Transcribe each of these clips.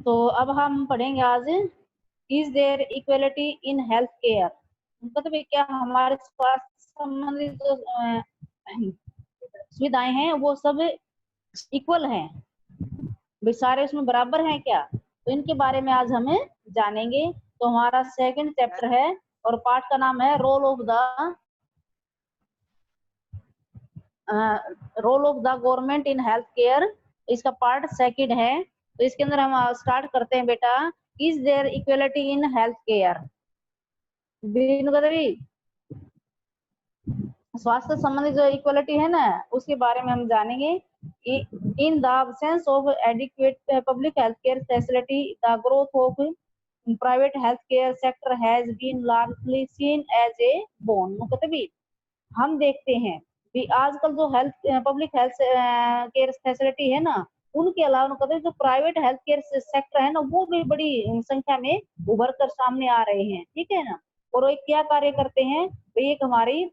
तो अब हम पढ़ेंगे आज, is there equality in health care. मतलब क्या हमारे स्वास्थ्य संबंधित जो सुविधाएं हैं वो सब इक्वल हैं, भी सारे उसमें बराबर हैं क्या? तो इनके बारे में आज हमें जानेंगे। तो हमारा सेकंड चैप्टर है और पार्ट का नाम है role of the government in health care. इसका पार्ट सेकंड है। तो इसके अंदर हम स्टार्ट करते हैं बेटा। Is there equality in health care? स्वास्थ्य संबंधी जो इक्वलिटी है ना, उसके बारे में हम जानेंगे। In the absence of adequate public health care facility, the growth of private health care sector has been largely seen as a boon. मतलब हम देखते हैं कि आजकल जो health public health care facility है ना, उनके अलावा कहते हैं जो प्राइवेट हेल्थ केयर सेक्टर है ना, वो भी बड़ी संख्या में उभर कर सामने आ रहे हैं। ठीक है ना। और वो क्या कार्य करते हैं? एक हमारी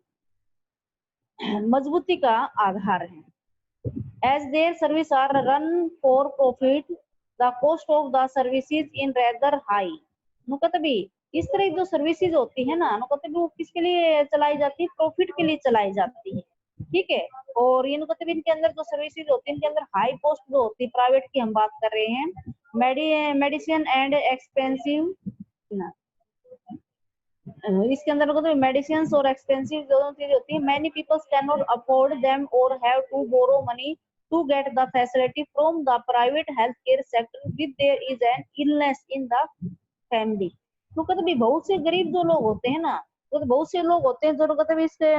मजबूती का आधार है। As their service are run for profit, the cost of the services in rather high. भी इस तरह जो सर्विसेज होती है ना, वो किसके लिए चलाई जाती है? प्रॉफिट के लिए चलाई जाती है। ठीक है। और ये इनके अंदर जो सर्विसेज होती है, इनके अंदर हाई कॉस्ट जो होती है, प्राइवेट की हम बात कर रहे हैं, मेडिसिन एंड एक्सपेंसिव। इसके अंदर मतलब मेडिसिन और एक्सपेंसिव दोनों चीजें होती है। Many peoples can not afford them और have to borrow money to get the facility from the private health care sector with there is an illness in the family. तो कहते बहुत से गरीब जो लोग होते हैं ना, तो बहुत से लोग होते हैं जो कहते इसके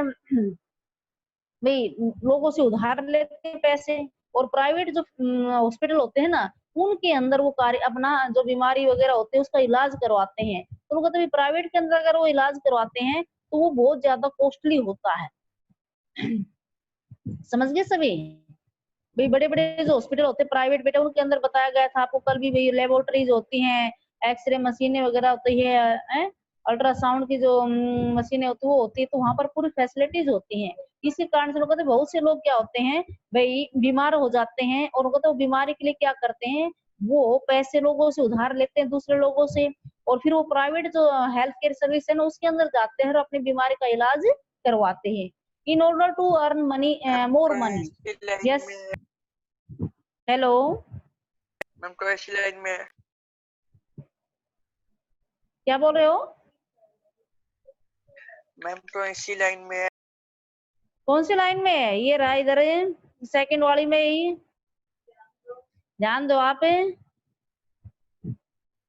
भाई लोगों से उधार लेते हैं पैसे, और प्राइवेट जो हॉस्पिटल होते हैं ना, उनके अंदर वो कार्य अपना जो बीमारी वगैरह होते हैं उसका इलाज करवाते हैं। तो वो कहते हैं प्राइवेट के अंदर अगर वो इलाज करवाते हैं तो वो बहुत ज्यादा कॉस्टली होता है। समझ गए सभी? भाई बड़े बड़े जो हॉस्पिटल होते हैं प्राइवेट, बेटा उनके अंदर बताया गया था आपको कल भी, भाई लेबोरेटरीज होती हैं, एक्सरे मशीनें वगैरह होती है, अल्ट्रासाउंड की जो मशीनें होती है वो होती है, तो वहां पर पूरी फैसिलिटीज होती हैं। इसी कारण से लोग कहते हैं बहुत से लोग क्या होते हैं भाई बीमार हो जाते हैं, और कहते हैं बीमारी के लिए क्या करते हैं, वो पैसे लोगों से उधार लेते हैं दूसरे लोगों से, और फिर वो प्राइवेट जो हेल्थ केयर सर्विस है ना उसके अंदर जाते हैं और अपनी बीमारी का इलाज करवाते हैं in order to earn money, more money. Yes, hello ma'am तो ऐसी लाइन में है। क्या बोल रहे हो? मैम तो इसी लाइन में है। कौन सी लाइन में है? ये रहा इधर सेकंड वाली में ही, ध्यान दो आप।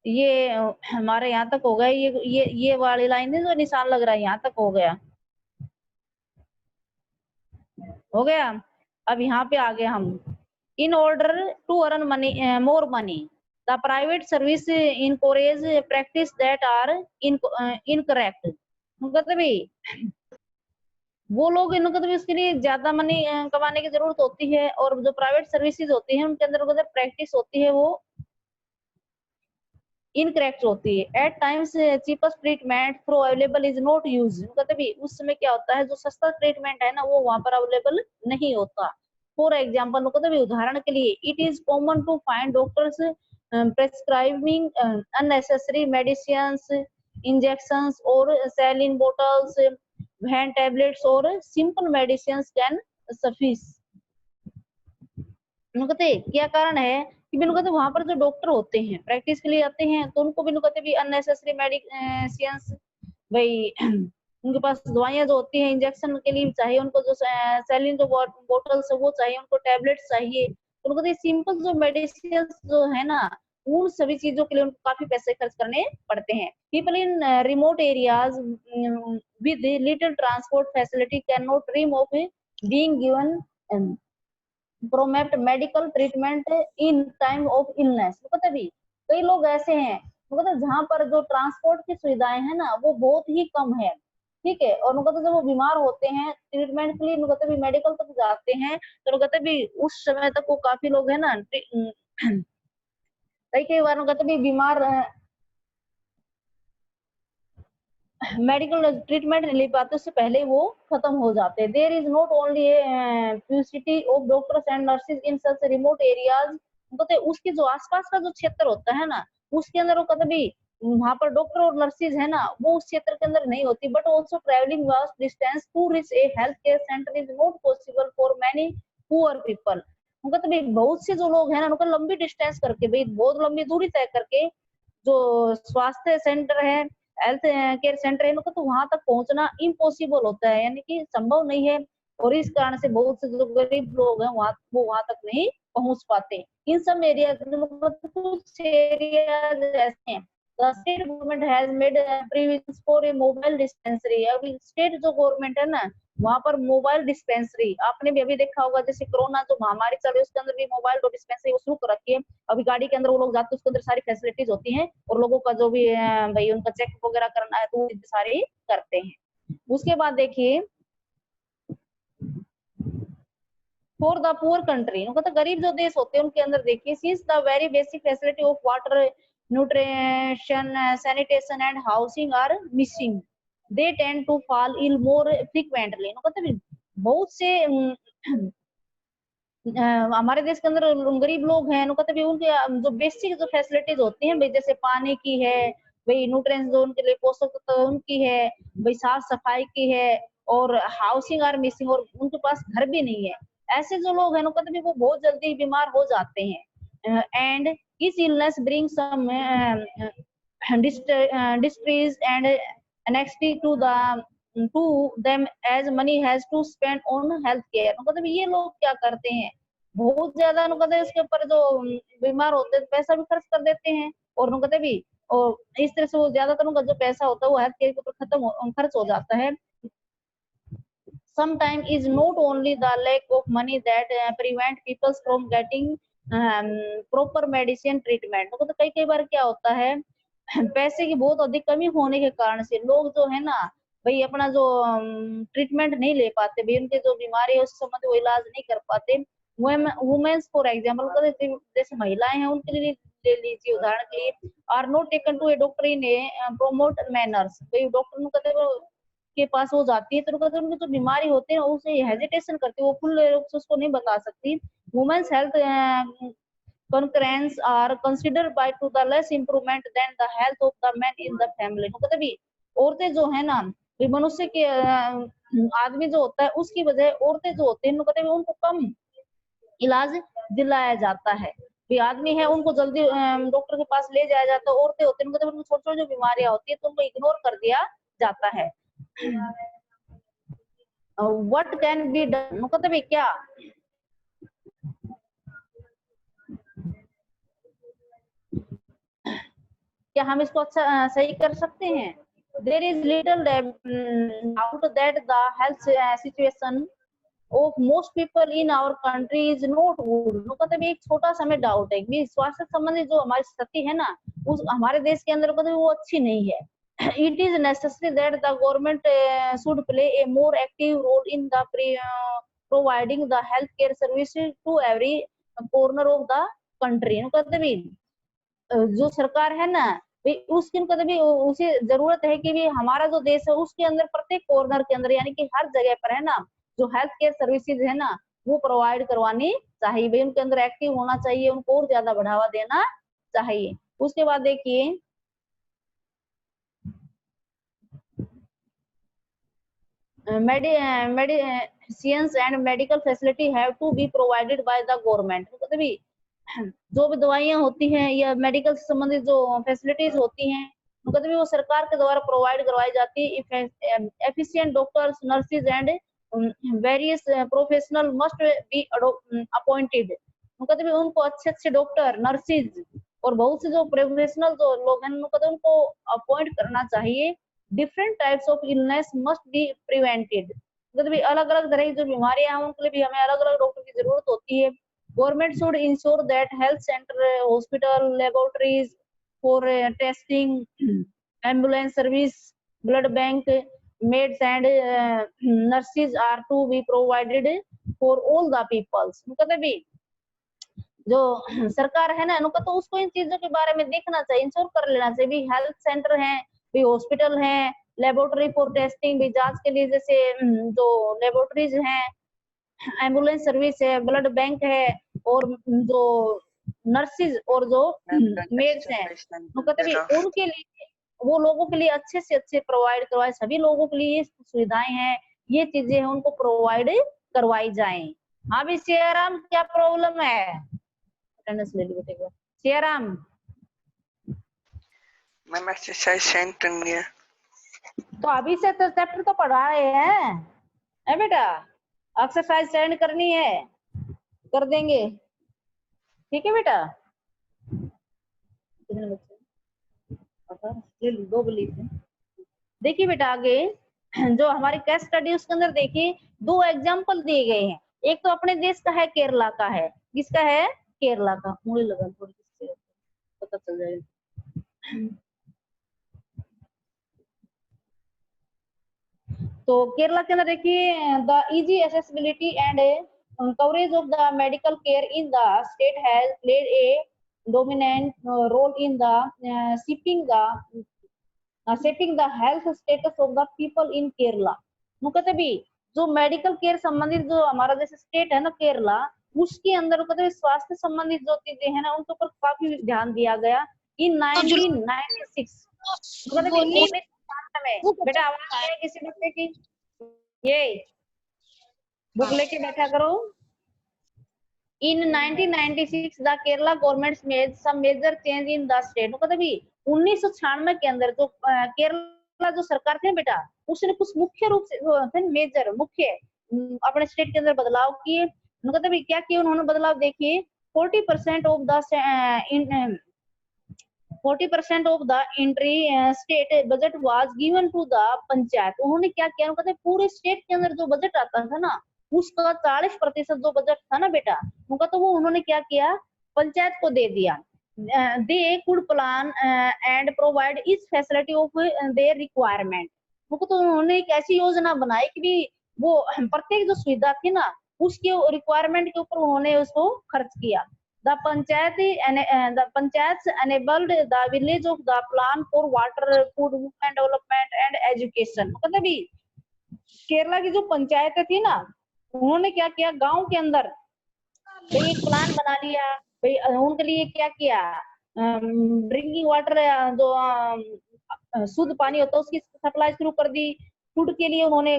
ये हमारे यहाँ तक हो गया, ये वाली लाइन है जो निशान लग रहा है, यहाँ तक हो गया, हो गया। अब यहाँ पे आ गए हम। In order to earn money, more money, the private service encourage practice that are incorrect. मतलब वो लोग इनको तो इसके लिए ज्यादा मनी कमाने की जरूरत होती है, और जो प्राइवेट सर्विसेज होती है उनके अंदर प्रैक्टिस होती है वो इनकरेक्ट होती है। At times cheapest treatment through available is not use. उस समय क्या होता है जो सस्ता ट्रीटमेंट है ना वो वहां पर अवेलेबल नहीं होता। फॉर एग्जाम्पल उदाहरण के लिए, it is common to find doctors prescribing unnecessary medicines, injections और सैलिन बोटल्स, वैन टैबलेट्स और सिंपल मेडिसिन्स कैन सफिस। क्या कारण है कि वहां पर जो डॉक्टर होते हैं प्रैक्टिस के लिए आते हैं, तो उनको भी अननेसेसरी मेडिसिन्स, भाई उनके पास दवाइयां जो होती हैं इंजेक्शन के लिए चाहिए, उनको जो सैलिन जो बोटल्स वो चाहिए, उनको टैबलेट्स चाहिए, तो उनको सिंपल जो मेडिसिन जो है ना, उन सभी चीजों के लिए उनको काफी पैसे खर्च करने पड़ते हैं। People in remote areas with little transport facility can not dream of being given prompt medical treatment in time of illness. भी कई लोग ऐसे हैं जहाँ पर जो ट्रांसपोर्ट की सुविधाएं हैं ना वो बहुत ही कम है। ठीक है। और जब वो बीमार होते हैं ट्रीटमेंट के लिए भी मेडिकल तक जाते हैं, तो भी उस समय तक वो काफी लोग है ना कई बार भी बीमार मेडिकल ट्रीटमेंट नहीं ले पाते, उससे पहले वो खत्म हो जाते हैं। There is not only paucity of doctors and nurses in such remote areas कहते उसके जो आसपास का जो क्षेत्र होता है ना, उसके अंदर वो कभी वहां पर डॉक्टर और नर्सेज है ना, वो उस क्षेत्र के अंदर नहीं होती, but also travelling vast distance to reach a health care centre is not possible for many poor people. उनका तो भाई बहुत से जो लोग हैं ना, उनका लंबी डिस्टेंस करके, भाई बहुत लंबी दूरी तय करके जो स्वास्थ्य सेंटर है, हेल्थ केयर सेंटर है, उनको तो वहां तक पहुंचना इम्पॉसिबल होता है, यानी कि संभव नहीं है। और इस कारण से बहुत से जो गरीब लोग हैं वहां वो वहां तक नहीं पहुंच पाते। इन सब एरिया कुछ एरियाज ऐसे हैं, the state government has made provisions for a mobile dispensary। अभी स्टेट जो गवर्नमेंट है ना, वहां पर मोबाइल डिस्पेंसरी, आपने भी अभी देखा होगा, जैसे कोरोना जो महामारी चल रही है उसके अंदर भी मोबाइल डिस्पेंसरी शुरू कर रखी है। अभी गाड़ी के अंदर वो लोग जाते हैं, उसके अंदर सारी फैसिलिटीज होती हैं, और लोगों का जो भी भाई उनका चेक वगैरह करना है तो वो सारे करते हैं। उसके बाद देखिए फॉर द पुअर कंट्री, मतलब गरीब जो देश होते हैं उनके अंदर देखिए, since the very basic facility of water, nutrition, sanitation and housing are missing, they tend to fall ill more frequently. मतलब बहुत से हमारे देश के अंदर गरीब लोग हैं, कहते उनके जो बेसिक जो फैसिलिटीज होती हैं, भाई जैसे पानी की है, भाई न्यूट्रिएंट्स जो उनके लिए पोषक तत्व उनकी है, भाई साफ सफाई की है, और हाउसिंग आर मिसिंग, और उनके पास घर भी नहीं है। ऐसे जो लोग हैं कहते वो बहुत जल्दी बीमार हो जाते हैं। And this illness bring some distress and anxiety to them as money has to spend on health care. मतलब ये लोग क्या करते हैं, बहुत ज्यादा कहते इसके ऊपर जो बीमार होते हैं पैसा भी खर्च कर देते हैं, और कहते भी, और इस तरह से वो ज्यादातर उनका जो पैसा होता है वो हेल्थ केयर के ऊपर खर्च हो जाता है। Sometimes is not only the lack of money that prevent people from getting proper medicine treatment। तो कई कई बार क्या होता है, पैसे की बहुत अधिक कमी होने के कारण से लोग जो है ना, भाई अपना जो ट्रीटमेंट नहीं ले पाते, भाई उनके जो बीमारी है उससे संबंधित वो इलाज नहीं कर पाते। वुमेन्स फॉर एग्जाम्पल, जैसे महिलाएं हैं उनके लिए ले लीजिए उदाहरण के लिए, are not taken to a doctor in a prompt manners. भाई डॉक्टर कहते के पास वो जाती है तो कहते उनकी जो बीमारी होती है उसे हेजिटेशन करती है, वो खुले रूप से उसको नहीं बता सकती। Women's health concurrence are considered by to the less improvement than the health of the men in the family। मतलब भी औरतें जो है ना, मनुष्य के आदमी जो होता है उसकी वजह औरतें जो होते हैं कहते हैं उनको कम इलाज दिलाया जाता है। भी आदमी है उनको जल्दी डॉक्टर के पास ले जाया जाता है, औरतें होती हैं उनको छोटी छोटी जो बीमारियां होती है तो उनको इग्नोर कर दिया जाता है। व्हाट कैन बी डन, मतलब क्या क्या हम इसको अच्छा सही कर सकते हैं। There is little doubt that the health situation of most people in our country is not good. मतलब एक छोटा सा में डाउट है कि स्वास्थ्य संबंधी जो हमारी स्थिति है ना, उस हमारे देश के अंदर वो अच्छी नहीं है। It is necessary that the government should play a more active role in the providing the healthcare services to every corner of the country। कहते भी जो सरकार है ना, उसकी कहते भी उसे जरूरत है कि भी हमारा जो देश है उसके अंदर प्रत्येक कॉर्नर के अंदर यानी कि हर जगह पर है ना, जो हेल्थ केयर सर्विसेज है ना वो प्रोवाइड करवानी चाहिए। भाई उनके अंदर एक्टिव होना चाहिए, उनको और ज्यादा बढ़ावा देना चाहिए। उसके बाद देखिए medicines and medical facility have to be provided by the government। मतलब भी जो भी दवाइयां होती हैं या मेडिकल से संबंधित जो फैसिलिटीज होती हैं मतलब भी वो सरकार के द्वारा प्रोवाइड करवाई जाती है। Efficient doctors, nurses and various professional must be appointed. मतलब भी उनको अच्छे अच्छे डॉक्टर, नर्सेज और बहुत से जो प्रोफेशनल जो लोग हैं उनको अपॉइंट करना चाहिए। Different types of illness must be prevented. मतलब अलग अलग तरह की जो बीमारियां हैं उनके लिए भी हमें अलग अलग डॉक्टर की जरूरत होती है। Government should ensure that health center, hospital, laboratories for testing, ambulance service, blood bank, maids and nurses are to be provided for all the peoples। मतलब भी जो सरकार है ना उनका तो उसको इन चीजों के बारे में देखना चाहिए, इंश्योर कर लेना चाहिए। भी हेल्थ सेंटर है, भी हॉस्पिटल है, लेबोरेटरी फॉर टेस्टिंग, भी जांच के लिए जैसे जो लेबोरेटरीज हैं, एम्बुलेंस सर्विस है, ब्लड बैंक है, और जो नर्सिस और जो मैम मेड्स हैं, वो कहते भी वगैरह। उनके लिए, वो लोगों के लिए अच्छे से अच्छे प्रोवाइड करवाए, सभी लोगों के लिए ये सुविधाएं हैं, ये चीजें हैं, उनको प्रोवाइड करवाई जाएं। हाँ भी सियाराम, क्या प्रॉब्लम है? अटेंडेंस ले ली बेटे को। सियाराम, मैम एक्सरसाइज सेंड करनी है। तो अभी से तो चैप्टर तो पढ़ा रहे हैं, है बेटा? एक्सरसाइज सेंड करनी है, कर देंगे, ठीक है बेटा? कितने बच्चे? ले लो, 2 बली थे। देखिए बेटा आगे जो हमारी केस स्टडी उसके अंदर देखिए 2 एग्जाम्पल दिए गए हैं। एक तो अपने देश का है, केरला का है। किसका है? केरला का। मुझे लगा थोड़ी सी पता चल जाएगा। तो केरला के अंदर देखिए the easy accessibility and coverage of the medical care in the state has played a dominant role in the shaping the health status of the people in Kerala. वो कहते भी जो मेडिकल केयर संबंधित जो हमारा जैसे स्टेट है ना केरला, उसके अंदर कहते हैं स्वास्थ्य संबंधित जो चीजें है ना उनके ऊपर काफी ध्यान दिया गया इन 1996। कहते भी 1996 में। बेटा आवाज आ रही है किसी बच्चे की? ये बुक लेके बैठा करो। In 1996, the Kerala government made some major change in the state। मतलब भी 1996 के अंदर जो केरला जो सरकार थी बेटा, उसने कुछ मुख्य रूप से मेजर मुख्य अपने स्टेट के अंदर बदलाव किए। मतलब भी क्या किए उन्होंने बदलाव? देखिए 40% of the 40% of the entry state budget was given to the panchayat. उन्होंने क्या किया? कहते पूरे स्टेट के अंदर जो बजट आता था ना उसका 40% जो बजट था ना बेटा उनका, तो वो उन्होंने क्या किया? पंचायत को दे दिया। They could plan and provide इस फैसिलिटी ऑफ देयर रिक्वायरमेंट। उनको तो उन्होंने एक ऐसी योजना बनाई कि भी वो प्रत्येक जो सुविधा थी ना उसके रिक्वायरमेंट के ऊपर उन्होंने उसको खर्च किया। The panchayats enabled the village of the plan for water, food, women development and education। मतलब भी केरला की जो पंचायतें थी ना उन्होंने क्या किया? गांव के अंदर भाई एक प्लान बना लिया, भाई उनके लिए क्या किया? ड्रिंकिंग वाटर जो शुद्ध पानी होता है उसकी सप्लाई शुरू कर दी। फूड के लिए उन्होंने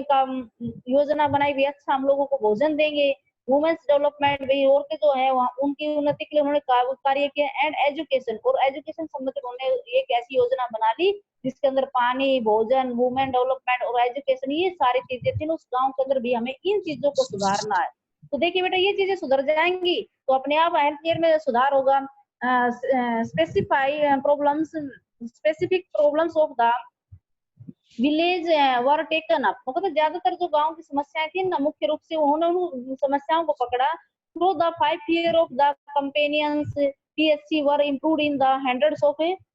योजना बनाई भी, अच्छा हम लोगों को भोजन देंगे। वुमेन्स डेवलपमेंट भाई और के जो है उनकी उन्नति के लिए उन्होंने कार्य किया। एंड एजुकेशन, और एजुकेशन संबंधित उन्होंने एक ऐसी योजना बना ली जिसके अंदर पानी, भोजन, वुमेन डेवलपमेंट और एजुकेशन ये सारी चीजें थी। उस गांव के अंदर भी हमें इन चीजों को सुधारना है। तो देखिए बेटा ये चीजें सुधर जाएंगी तो अपने आप हेल्थ केयर में सुधार होगा। Specify problems, specific problems of the village were taken up. मतलब ज्यादातर जो गांव की समस्याएं थी ना मुख्य रूप से उन्होंने उन समस्याओं को पकड़ा। Through the 5 year of the companions PSC were improved in the hundreds of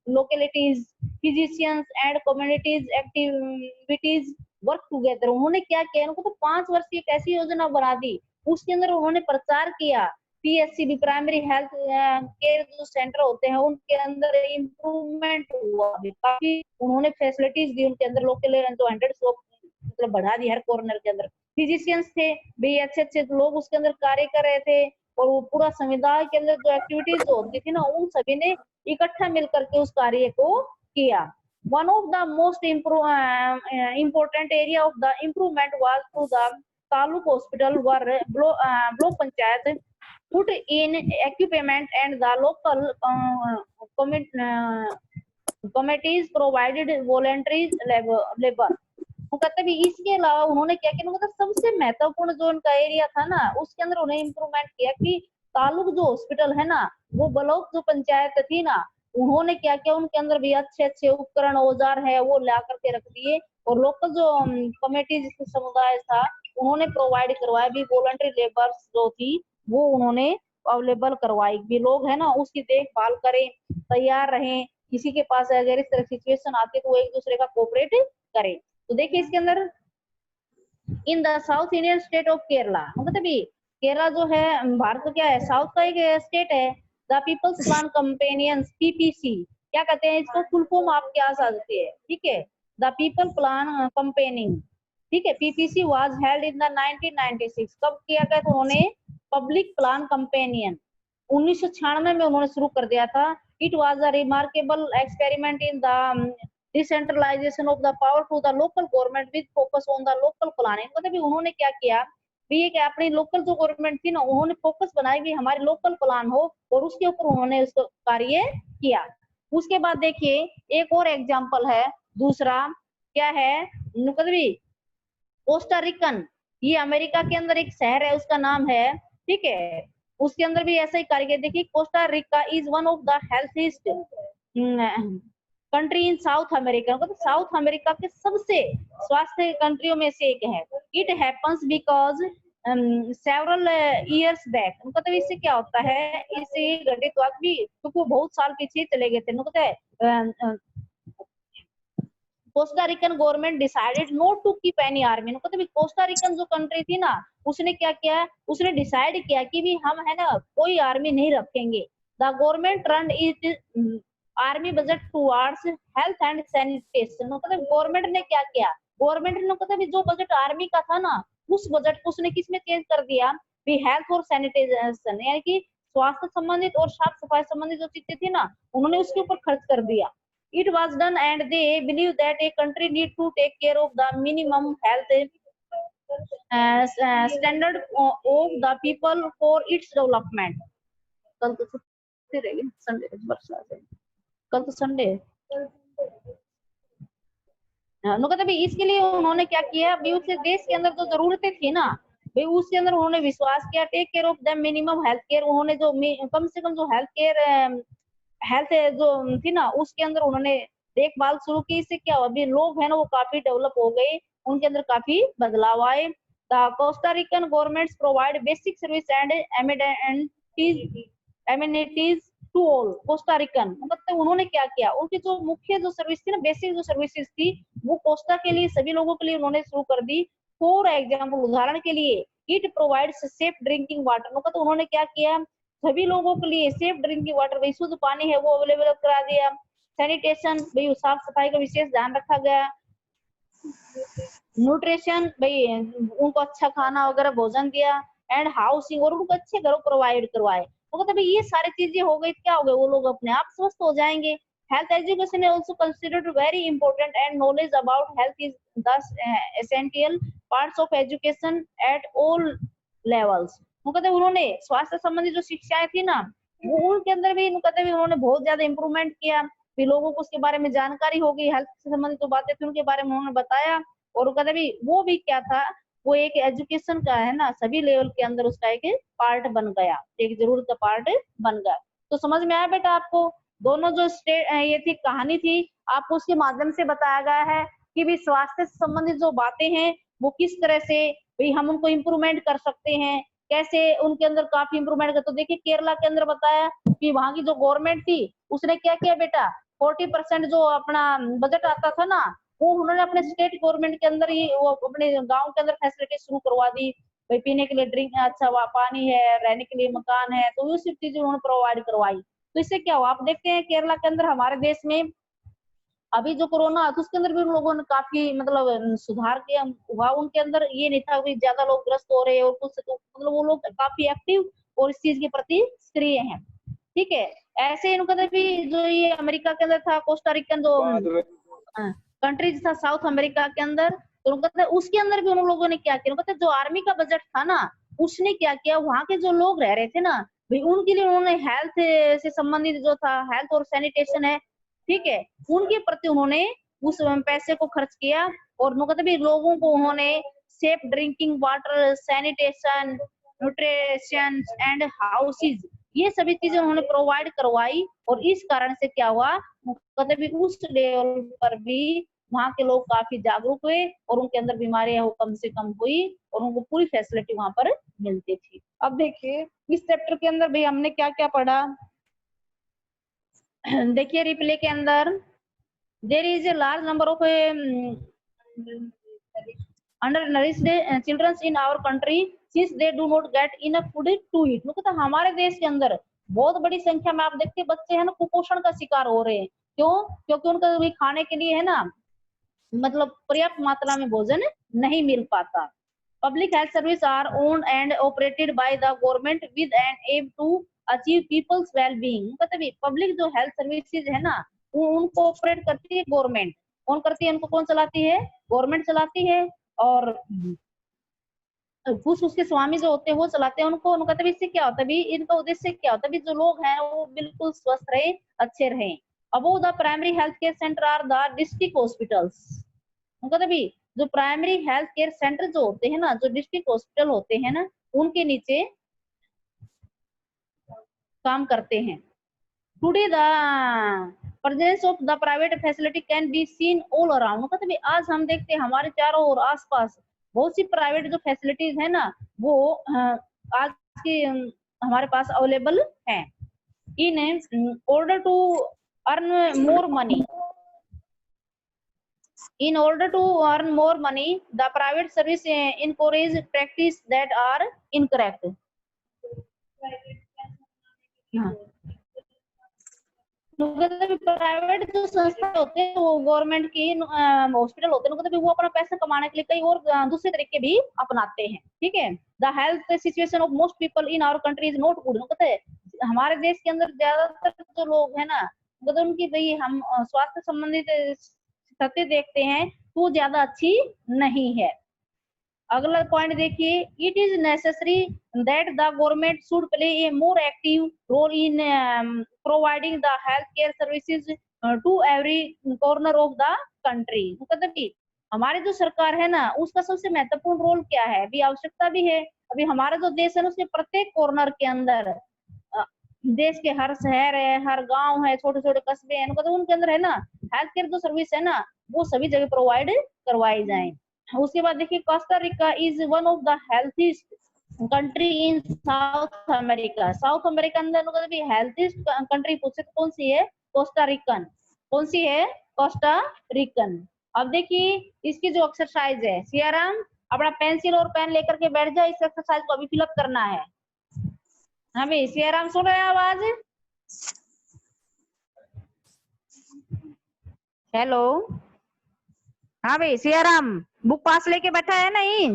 localities, physicians and communities activities work together। उन्होंने क्या किया? उनको तो 5 वर्ष की एक ऐसी योजना बना दी उसके अंदर उन्होंने प्रचार किया। पीएससी भी प्राइमरी हेल्थ केयर जो सेंटर होते हैं उनके अंदर इम्प्रूवमेंट हुआ, काफी उन्होंने फैसिलिटीज दी उनके अंदर। लोकल जो 100 मतलब बढ़ा दी हर कॉर्नर के अंदर। फिजिशियंस थे भी अच्छे अच्छे लोग उसके अंदर कार्य कर रहे थे और वो पूरा समुदाय के अंदर जो एक्टिविटीज जो होती थी ना उन सभी ने इकट्ठा मिलकर के उस कार्य को किया। One of the most important area of the improvement was to the Taluk hospital where block panchayat put in equipment and the local committees provided voluntary labor। वो कहते भी इसके अलावा उन्होंने क्या किया? मतलब सबसे महत्वपूर्ण जो उनका एरिया था ना उसके अंदर उन्हें इम्प्रूवमेंट किया कि तालुक जो हॉस्पिटल है ना वो ब्लॉक जो पंचायत थी ना उन्होंने क्या किया? उनके अंदर भी अच्छे अच्छे उपकरण औजार है वो ला करके रख दिए और लोकल जो कमेटी जिसके समुदाय था उन्होंने प्रोवाइड करवाया भी। वॉलंटरी लेबर्स जो थी वो उन्होंने अवेलेबल करवाई भी। लोग है ना उसकी देखभाल करें, तैयार रहें, किसी के पास अगर इस तरह सिचुएशन आती है तो वो एक दूसरे का कोऑपरेट करें। तो देखिए इसके अंदर in the south Indian state of Kerala, मतलब भी केरला जो है भारत का क्या है? साउथ का एक स्टेट है। The people's plan companions PPC, क्या कहते हैं इसको? फुल फॉर्म आपके आ सकती है, ठीक है? द पीपल प्लान कंपेनिंग, ठीक है? PPC was held in the 1996। कब किया गया? तो उन्होंने पब्लिक प्लान कंपेनियन 1996 में उन्होंने शुरू कर दिया था। It was a remarkable experiment in the decentralisation of the power to the local government with focus on the local planning. मतलब उन्होंने क्या किया भी, ये कि अपनी लोकल जो गवर्नमेंट थी ना, उन्होंने फोकस बनाई भी हमारे लोकल प्लान हो, और उसके ऊपर उन्होंने उसको कार्य किया। उसके बाद देखिए एक और एग्जांपल है, दूसरा क्या है, कोस्टा रिकन। ये अमेरिका के अंदर एक शहर है, उसका नाम है, ठीक है, उसके अंदर भी ऐसा ही कार्य। देखिए Costa Rica is one of the healthiest country in South America. मतलब साउथ अमेरिका के सबसे स्वास्थ्य कंट्रियों में से एक है। It happens because several years back. मतलब इससे क्या होता है, इससे घटित हुआ भी क्योंकि वो बहुत साल पीछे चले गए थे। मतलब Costa Rican government decided not to keep any army. मतलब कोस्टा रिकन जो कंट्री थी ना, उसने क्या किया, उसने डिसाइड किया कि भी हम है ना कोई आर्मी नहीं रखेंगे। The government run it army budget towards health and sanitation. मतलब गवर्नमेंट ने क्या किया, गवर्नमेंट ने मतलब जो बजट आर्मी का था ना, उस बजट को उसने किसमें चेंज कर दिया भी, हेल्थ और सैनिटाइजेशन, यानी कि स्वास्थ्य संबंधित और साफ सफाई संबंधित जो चीजें थी ना, उन्होंने उसके ऊपर खर्च कर दिया। It was done and they believe that a country need to take care of the minimum health standard of the people for its development. कल तो छुट्टी रहेगी, संडे वर्षा से, कल तो संडे है। मतलब इसके लिए उन्होंने क्या किया भी, उस देश के अंदर जो जरूरतें थी ना भाई, उसके अंदर उन्होंने विश्वास किया, take care of the minimum health care. उन्होंने जो कम से कम जो हेल्थ केयर हेल्थ जो थी ना, उसके अंदर उन्होंने देखभाल शुरू की। इससे क्या हुआ, अभी लोग है ना वो काफी डेवलप हो गए, उनके अंदर काफी बदलाव आए। The Costa Rican governments provide basic service and amenities to all Costa Rican. मतलब उन्होंने क्या किया, उनकी जो मुख्य जो सर्विस थी ना, बेसिक जो सर्विसेज थी, वो कोस्टा के लिए सभी लोगों के लिए उन्होंने शुरू कर दी। फॉर एग्जाम्पल, उदाहरण के लिए, it provides safe drinking water. तो उन्होंने क्या किया, सभी लोगों के लिए सेफ ड्रिंकिंग वाटर, भाई शुद्ध पानी है वो अवेलेबल करा दिया। सैनिटेशन, भाई साफ सफाई का विशेष ध्यान रखा गया। न्यूट्रिशन, भाई उनको अच्छा खाना वगैरह भोजन दिया। एंड हाउसिंग, और उनको अच्छे घर प्रोवाइड करवाए। तो मतलब ये सारी चीजें हो गई, क्या हो गए, वो लोग अपने आप स्वस्थ हो जाएंगे। Health education is also considered very important and knowledge about health is thus essential parts of education at all levels। कहते उन्होंने स्वास्थ्य संबंधी जो शिक्षाएं थी ना, वो उनके अंदर भी कहते उन्होंने बहुत ज्यादा इंप्रूवमेंट किया। फिर लोगों को उसके बारे में जानकारी होगी, हेल्थ से संबंधित जो बातें थी उनके बारे में उन्होंने बताया। और कहते भी वो भी क्या था, वो एक एजुकेशन का है ना सभी लेवल के अंदर उसका एक पार्ट बन गया, एक जरूरत का पार्ट बन गया। तो समझ में आया बेटा आपको, दोनों जो ये थी कहानी थी, आपको उसके माध्यम से बताया गया है कि भी स्वास्थ्य से संबंधित जो बातें हैं वो किस तरह से भी हम उनको इम्प्रूवमेंट कर सकते हैं, कैसे उनके अंदर काफी इम्प्रूवमेंट कर। तो देखिए केरला के अंदर बताया कि वहां की जो गवर्नमेंट थी उसने क्या किया बेटा, 40% जो अपना बजट आता था ना, वो उन्होंने अपने स्टेट गवर्नमेंट के अंदर ही वो अपने गांव के अंदर फैसिलिटी शुरू करवा दी। भाई पीने के लिए ड्रिंक अच्छा पानी है, रहने के लिए मकान है, तो ये सब चीजें उन्होंने प्रोवाइड करवाई। तो इससे क्या हुआ, आप देखते हैं केरला के अंदर हमारे देश में अभी जो कोरोना तो उसके अंदर भी उन लोगों ने काफी मतलब सुधार किया हुआ। उनके अंदर ये नहीं था कि ज्यादा लोग ग्रस्त हो रहे और कुछ, तो मतलब वो लोग काफी एक्टिव और इस चीज के प्रति सक्रिय हैं। ठीक है, ऐसे इनका भी जो ये अमेरिका के अंदर था, कोस्टा रिकन जो कंट्रीज था साउथ अमेरिका के अंदर, तो उनका उसके अंदर भी उन लोगों ने क्या किया, उनका जो आर्मी का बजट था ना, उसने क्या किया, वहां के जो लोग रह रहे थे ना भाई, उनके लिए उन्होंने हेल्थ से संबंधित जो था, हेल्थ और सैनिटेशन है, ठीक है, उनके प्रति उन्होंने उस पैसे को खर्च किया। और भी लोगों को उन्होंने safe drinking water, sanitation, nutrition and houses, ये सभी चीजें उन्होंने प्रोवाइड करवाई। और इस कारण से क्या हुआ, उस लेवल पर भी वहां के लोग काफी जागरूक हुए और उनके अंदर बीमारियां वो कम से कम हुई और उनको पूरी फैसिलिटी वहां पर मिलती थी। अब देखिए इस चैप्टर के अंदर भी हमने क्या क्या पढ़ा, देखिए रिप्ले के अंदर there is a large number of undernourished children in our country since they do not get enough food to eat। मतलब हमारे देश के अंदर बहुत बड़ी संख्या में आप देखते हैं बच्चे है ना कुपोषण का शिकार हो रहे हैं। क्यों, क्योंकि उनका भी खाने के लिए है ना मतलब पर्याप्त मात्रा में भोजन नहीं मिल पाता। Public health service are owned and operated by the government with an aim to achieve people's wellbeing, मतलब पब्लिक जो हेल्थ सर्विसेज है ना उनको ऑपरेट करती है गवर्नमेंट। कौन करती है उनको? कौन चलाती है? गवर्नमेंट चलाती है। और कुछ उसके स्वामी जो होते हैं वो चलाते हैं उनको। उनका तभी इससे क्या होता है, इनका उद्देश्य क्या होता है, जो लोग हैं वो बिल्कुल स्वस्थ रहे, अच्छे रहे। Above the primary health care centre are the district hospitals. उनका तभी जो प्राइमरी हेल्थ केयर सेंटर जो होते हैं ना, जो डिस्ट्रिक्ट हॉस्पिटल होते हैं ना, उनके नीचे काम करते हैं। Today the presence of the private facility can be seen all around. मतलब तभी आज हम देखते हैं हमारे चारों ओर आसपास बहुत सी प्राइवेट जो फैसिलिटीज है ना वो आज की हमारे पास अवेलेबल है। In order to earn more money, in order to earn more money, the private service encourage practice that are incorrect. Private जो संस्था होते हैं वो गवर्नमेंट की हॉस्पिटल होते हैं, मतलब वो अपना पैसा कमाने के लिए कई और दूसरे तरीके भी अपनाते हैं। ठीक है। The health situation of most people in our country is not good. कहते हैं हमारे देश के अंदर ज्यादातर जो लोग है ना, मतलब उनकी भाई हम स्वास्थ्य संबंधित स्थिति देखते हैं तो ज्यादा अच्छी नहीं है। अगला पॉइंट देखिए, it is necessary that the government should play a more active role in providing the health care services to every corner of the country. मतलब कि हमारी जो सरकार है ना उसका सबसे महत्वपूर्ण रोल क्या है, अभी आवश्यकता भी है। अभी हमारा जो देश है उसके प्रत्येक कॉर्नर के अंदर देश के हर शहर है, हर गांव है, छोटे छोटे कस्बे हैं, मतलब उनके अंदर है ना हेल्थ केयर जो सर्विस है ना वो सभी जगह प्रोवाइड करवाई जाए। उसके बाद देखिए, Costa Rica is one of the healthiest country in South America. South America अंदर मतलब हेल्थीस्ट कंट्री पूछे तो कौन सी है? Costa Rican. कौन सी है? Costa Rican. अब देखिए इसकी जो एक्सरसाइज है, सियाराम अपना पेंसिल और पेन लेकर के बैठ जाए, इस एक्सरसाइज को अभी फिलअप करना है। हाँ भाई सियाराम सुन रहे हैं आवाज? हेलो, हाँ भाई सियाराम बुक पास लेके बैठा है नहीं?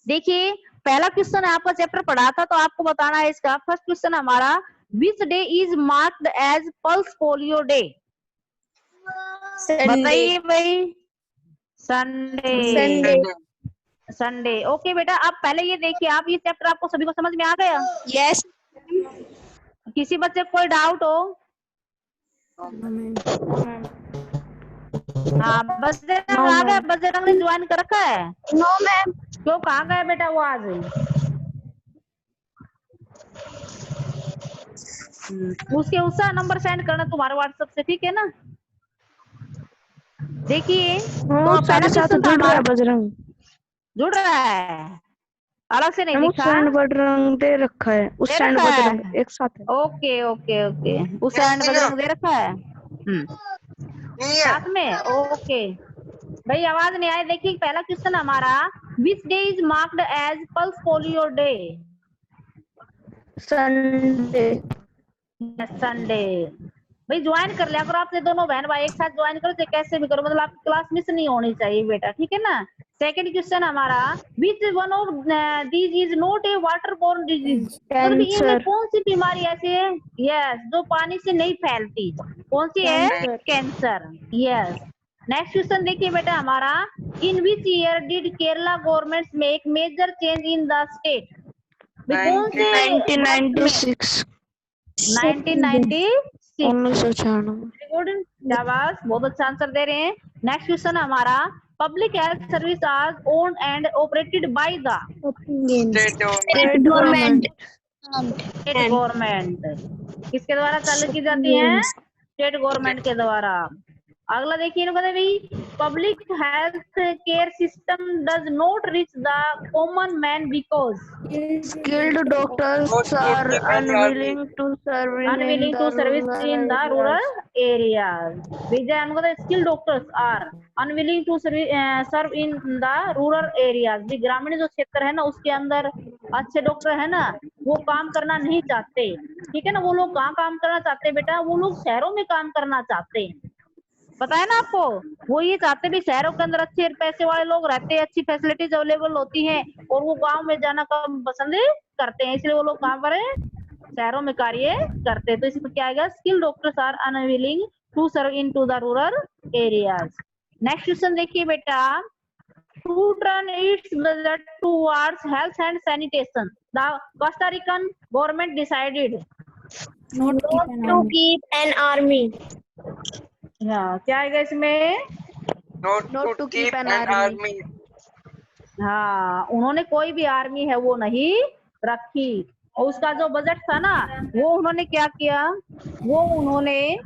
देखिए पहला क्वेश्चन आपका चैप्टर पढ़ा था तो आपको बताना है इसका। फर्स्ट क्वेश्चन हमारा, which day is marked as pulse polio day? बताइए भाई। संडे। संडे। ओके बेटा, आप पहले ये देखिए, आप ये चैप्टर आपको सभी को समझ में आ गया? यस। किसी बच्चे को कोई डाउट हो? हाँ बजरंग आ गया। बजरंग ने ज्वाइन कर रखा है? No ma'am. क्यों, कहाँ गया बेटा वो आज? उसका नंबर सेंड करना तुम्हारे व्हाट्सएप से, ठीक है ना? देखिए तो पहला क्वेश्चन जुड़ रहा है। बजरंग जुड़ रहा है, अलग से नहीं लिखा, सैंड बजरंग दे रखा है। उस सैंड बजरंग एक साथ है। ओके ओके ओके, उस सैंड बजरंग दे रखा है साथ में। ओके भाई आवाज नहीं आई। देखिए पहला क्वेश्चन हमारा, which day is marked as pulse polio day? Sunday. Sunday. भाई ज्वाइन कर लिया करो, आपने दोनों बहन भाई एक साथ ज्वाइन करो, चाहे कैसे भी करो, मतलब आपकी क्लास मिस नहीं होनी चाहिए बेटा, ठीक है ना? सेकंड क्वेश्चन हमारा, which one of these is not a water borne disease? मतलब इनमें कौन सी बीमारी ऐसी है यस जो पानी से नहीं फैलती? कौन सी है? कैंसर। यस। नेक्स्ट क्वेश्चन देखिए बेटा हमारा, in which year did Kerala government make major change in the state? कौन से 1996। 1996। गुड, शाबाश, बहुत अच्छा आंसर दे रहे हैं। नेक्स्ट क्वेश्चन हमारा, public health service are owned and operated by the state government. State government. किसके द्वारा चालू की जाती है? स्टेट गवर्नमेंट के द्वारा। अगला देखिए इनको भाई, public health care system does not reach the common man because skilled doctors are unwilling to serve in the rural areas. Vijay उनको skill doctors are unwilling to serve in the rural areas. भी ग्रामीण जो क्षेत्र है ना उसके अंदर अच्छे डॉक्टर है ना वो काम करना नहीं चाहते, ठीक है ना? वो लोग कहाँ काम करना चाहते हैं बेटा? वो लोग शहरों में काम करना चाहते हैं। पता है ना आपको, वो ये चाहते भी शहरों के अंदर अच्छे पैसे वाले लोग रहते हैं, अच्छी फैसिलिटीज अवेलेबल होती हैं, और वो गांव में जाना कम पसंद करते हैं, इसलिए वो लोग कहाँ पर है, शहरों में कार्य करते हैं। तो इसमें क्या आएगा, skill doctors are unwilling to serve in to the rural areas. Next question देखिए बेटा, to turn its budget towards health and sanitation, the Costa Rican government decided Not to keep an army. हाँ क्या आएगा इसमें, Not to keep an army. हाँ उन्होंने कोई भी आर्मी है वो नहीं रखी, और उसका जो बजट था ना वो उन्होंने क्या किया, वो उन्होंने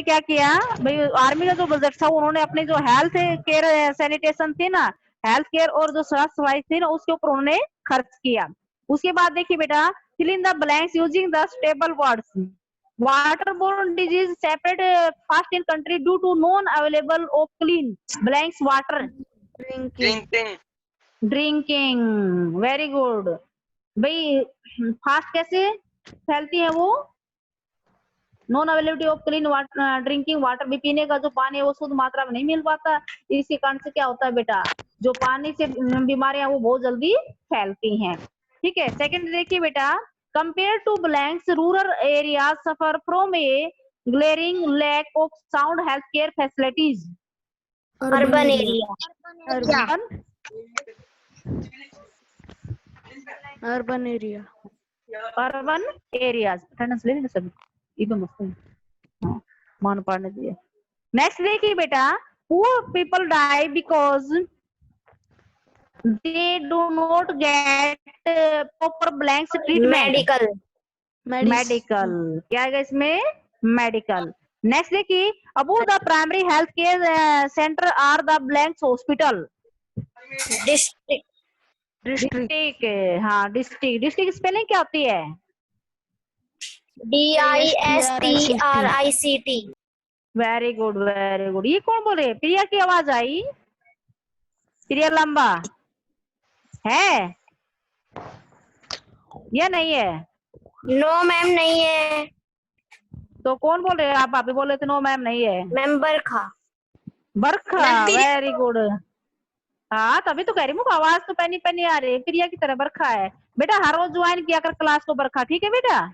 क्या किया भाई, आर्मी का जो बजट था उन्होंने अपने जो हेल्थ केयर सैनिटेशन थी ना, हेल्थ केयर और जो स्वास्थ्य सफाई थी ना उसके ऊपर उन्होंने खर्च किया। उसके बाद देखिए बेटा, fill in the blanks using the stable words. Waterborne disease separate fast in country due to non available of clean blanks water. Drinking. Very good. भाई फास्ट कैसे फैलती है वो, non availability of clean water, drinking water भी पीने का जो पानी है वो शुद्ध मात्रा में नहीं मिल पाता, इसी कारण से क्या होता है बेटा, जो पानी से बीमारियां वो बहुत जल्दी फैलती हैं। ठीक है, सेकंड देखिए बेटा, compare to blanks rural area suffer from a glaring lack of sound health care facilities. Urban area. Urban area. Urban areas translate सब इधर मस्त मान पढ़ने दिए। नेक्स्ट देखिए बेटा, poor people die because they do not get proper blanks treatment. Medical क्या है इसमें, मेडिकल। नेक्स्ट देखिए, above the primary health care center are the blanks hospital. District, हाँ डिस्ट्रिक्ट, डिस्ट्रिक्ट स्पेलिंग क्या होती है, DISTRICT। Very good very good. ये कौन बोल रहे, प्रिया की आवाज आई, प्रिया लंबा है या नहीं है? नो मैम नहीं है। तो कौन बोल रहे हैं, आप बोल रहे थे नो मैम नहीं है। मैम बरखा। बरखा, वेरी गुड। हाँ तभी तो कह रही हूँ, आवाज तो पैनी पैनी आ रही है, प्रिया की तरह बरखा है बेटा, हर रोज ज्वाइन किया कर क्लास को बरखा, ठीक है बेटा।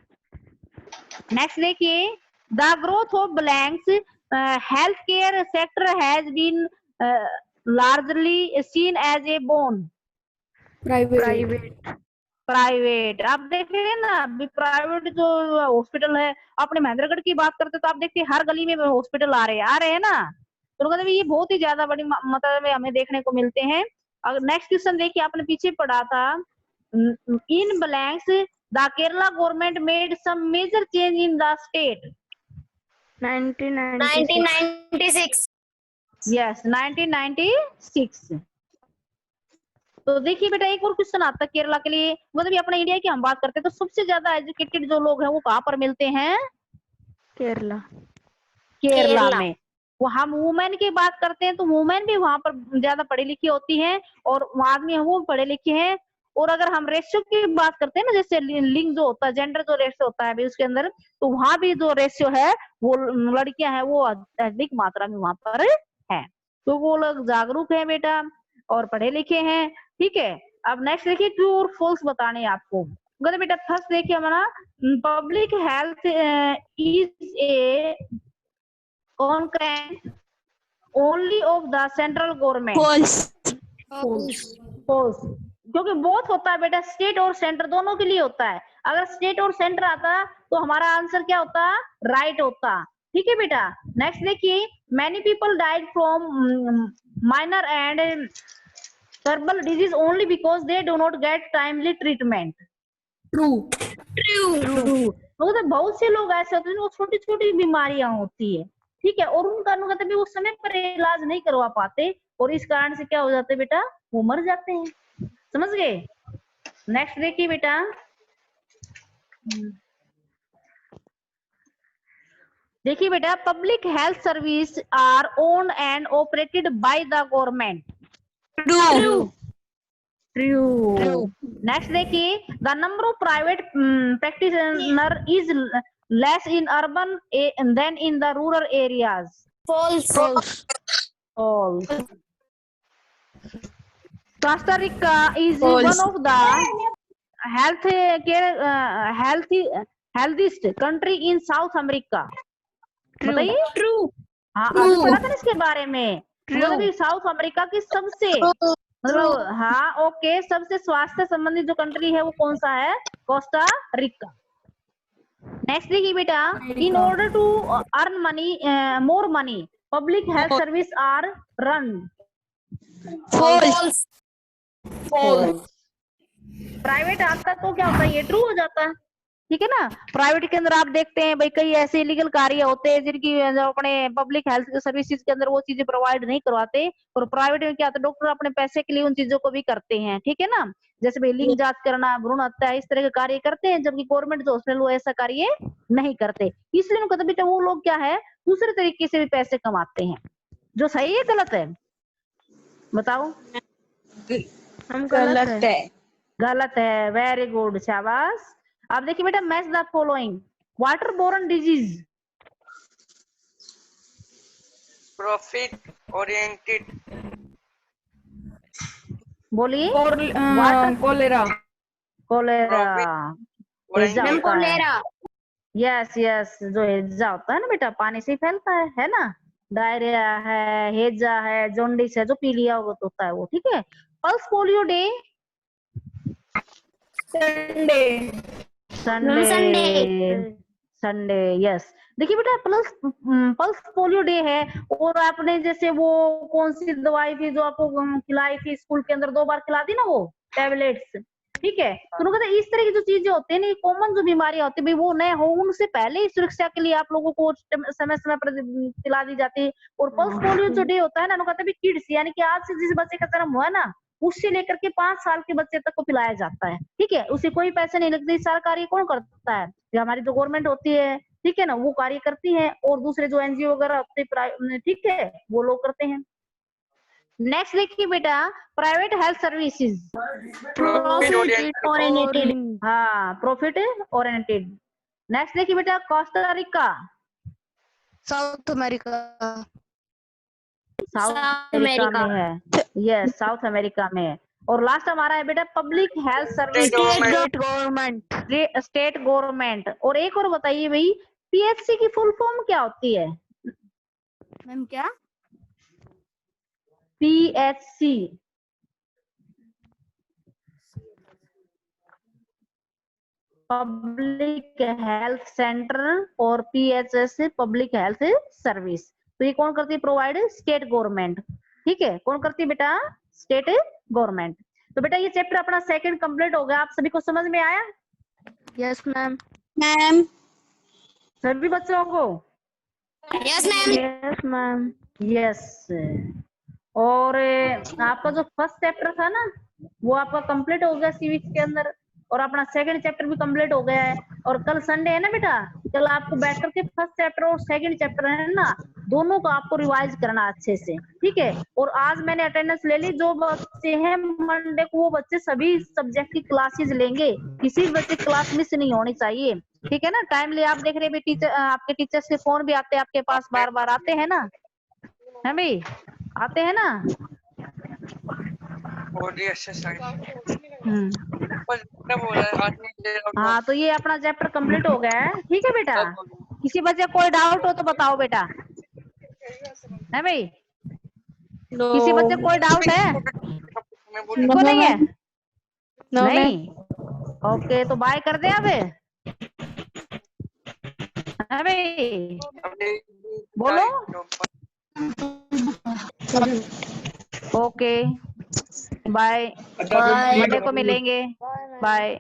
नेक्स्ट देखिए, the growth of blanks health care sector has been largely seen as a boon. Private आप देख रहे हैं ना, अभी प्राइवेट जो हॉस्पिटल है, अपने महेंद्रगढ़ की बात करते तो आप देखते हर गली में हॉस्पिटल आ रहे हैं ना, तो कहते ये बहुत ही ज्यादा बड़ी मात्रा में हमें देखने को मिलते हैं। अगर नेक्स्ट क्वेश्चन देखिए, आपने पीछे पढ़ा था, in blanks the Kerala government made some major change in the state. 1996। Yes 1996। तो देखिए बेटा, एक और क्वेश्चन आता है केरला के लिए, मतलब अपने इंडिया की हम बात करते हैं तो सबसे ज्यादा एजुकेटेड जो लोग हैं वो कहाँ पर मिलते हैं, केरला में। वो हम वुमेन की बात करते हैं तो वुमेन भी वहां पर ज्यादा पढ़ी लिखी होती हैं, और आदमी है वो पढ़े लिखे हैं। और अगर हम रेशियो की बात करते हैं ना, जैसे लिंग जो होता है, जेंडर जो रेशियो होता है अभी उसके अंदर, तो वहां भी जो रेशियो है वो लड़कियां हैं वो अधिक मात्रा में वहां पर है। तो वो लोग जागरूक है बेटा और पढ़े लिखे हैं, ठीक है। अब नेक्स्ट देखिए, ट्रू और फॉल्स बताने आपको। अगर बेटा फर्स्ट देखिए हमारा, public health is a concurrent only of the central government। false, क्योंकि बोथ होता है बेटा, स्टेट और सेंटर दोनों के लिए होता है। अगर स्टेट और सेंटर आता तो हमारा आंसर क्या होता, राइट होता, ठीक है बेटा। नेक्स्ट देखिए, many people died from minor and cerebral disease only because they do not get timely treatment। True. मतलब बहुत से लोग ऐसे होते हैं वो छोटी छोटी बीमारियां होती है, ठीक है, और उनका कहते भी वो समय पर इलाज नहीं करवा पाते, और इस कारण से क्या हो जाते हैं बेटा, वो मर जाते हैं, समझ गए। नेक्स्ट देखिए बेटा, देखिए बेटा, public health service are owned and operated by the government. True. Next देखिए, the number of private practitioner is less in urban than in the rural areas. False. False. Costa Rica is False. one of the healthiest country in South America. बताइए। True. हाँ, आपने पढ़ा था ना इसके बारे में। मतलब कि साउथ अमेरिका की सबसे मतलब हाँ ओके, सबसे स्वास्थ्य संबंधित जो कंट्री है वो कौन सा है? Costa Rica. नेक्स्ट देखिए बेटा, in order to earn money more money public health service are run. False. Private आता तो क्या होता है, ये ट्रू हो जाता है, ठीक है ना। प्राइवेट के अंदर आप देखते हैं भाई कई ऐसे इलीगल कार्य होते हैं जिनकी जो अपने पब्लिक हेल्थ सर्विसेज के अंदर वो चीजें प्रोवाइड नहीं करवाते, और प्राइवेट में क्या होता है, डॉक्टर अपने पैसे के लिए उन चीजों को भी करते हैं, ठीक है ना। जैसे भाई लिंग जांच करना, भ्रूण हत्या, इस तरह के कार्य करते हैं, जबकि गवर्नमेंट जो हॉस्पिटल वो ऐसा कार्य नहीं करते। इसलिए उनको बेटा वो लोग क्या है, दूसरे तरीके से भी पैसे कमाते हैं। जो सही है गलत है बताओ? हम गलत है। गलत है। वेरी गुड, शाबाश। अब देखिए बेटा, match the following. Water borne disease. Profit oriented. बोलिए। Cholera. Cholera. Oriented. Cholera. Yes yes, जो हेजा होता है ना बेटा, पानी से ही फैलता है ना। डायरिया है, हेजा है, जोंडिस है, जो पीलिया होता है वो, ठीक है। Pulse polio day. Sunday. Sunday yes. देखिए बेटा, पल्स पोलियो डे है, और आपने जैसे वो कौन सी दवाई थी जो आपको खिलाई थी स्कूल के अंदर, 2 बार खिला दी ना वो टैबलेट्स, ठीक है। तो उन्होंने कहा इस तरह की जो चीजें होती है ना, कॉमन जो बीमारियां होती है भाई वो न हो, उनसे पहले ही सुरक्षा के लिए आप लोगों को समय समय पर खिला दी जाती है। और पल्स पोलियो जो डे होता है ना, उन्होंने कहते हैं किड्स, यानी कि आज से जिस बच्चे का जन्म हुआ ना, उससे लेकर के 5 साल के बच्चे तक को पिलाया जाता है, ठीक है। उसे कोई पैसे नहीं लगते। सारा कार्य कौन करता है? जो हमारी जो गवर्नमेंट होती है, ठीक है ना, वो कार्य करती है, और दूसरे जो एनजीओ वगैरह होते हैं, ठीक है, वो लोग करते हैं। नेक्स्ट देखिए बेटा, private health services. Profit oriented. हाँ, प्रॉफिट ओरिएंटेड। नेक्स्ट देखिए बेटा, Costa Rica. South America. South America में है। यस, साउथ अमेरिका में है। और लास्ट हमारा है बेटा, public health service. State government. और एक और बताइए भाई, पीएचसी की फुल फॉर्म क्या होती है? मैम क्या? पीएचसी। पब्लिक हेल्थ सेंटर, और पीएचएस पब्लिक हेल्थ सर्विस। तो ये कौन करती है प्रोवाइड? स्टेट गवर्नमेंट, ठीक है। कौन करती है बेटा? State government. तो बेटा ये चैप्टर अपना सेकंड कंप्लीट हो गया। आप सभी को समझ में आया? Yes ma'am. सभी बच्चों को? Yes ma'am. Yes ma'am. Yes. और आपका जो फर्स्ट चैप्टर था ना, वो आपका कंप्लीट हो गया सिविक्स के अंदर, और अपना सेकंड चैप्टर भी कंप्लीट हो गया है। और कल संडे है ना बेटा, कल आपको बैठ करके फर्स्ट चैप्टर और सेकंड चैप्टर है ना, दोनों को आपको रिवाइज करना अच्छे से, ठीक है। और आज मैंने अटेंडेंस ले ली। जो बच्चे हैं मंडे को, वो बच्चे सभी सब्जेक्ट की क्लासेस लेंगे, किसी भी बच्चे क्लास मिस नहीं होनी चाहिए, ठीक है ना। टाइमली आप देख रहे हैं टीचर, आपके टीचर्स के फोन भी आते हैं आपके पास, बार बार आते हैं ना, है भाई, आते हैं ना। हाँ, तो ये अपना चैप्टर कंप्लीट हो गया है, ठीक है बेटा। किसी बच्चे कोई डाउट हो तो बताओ बेटा, है भाई? किसी बच्चे कोई डाउट है? को नहीं है? नहीं। ओके, तो बाय कर दे अब, है भाई? बोलो। Okay, bye. मंडे को मिलेंगे। बाय।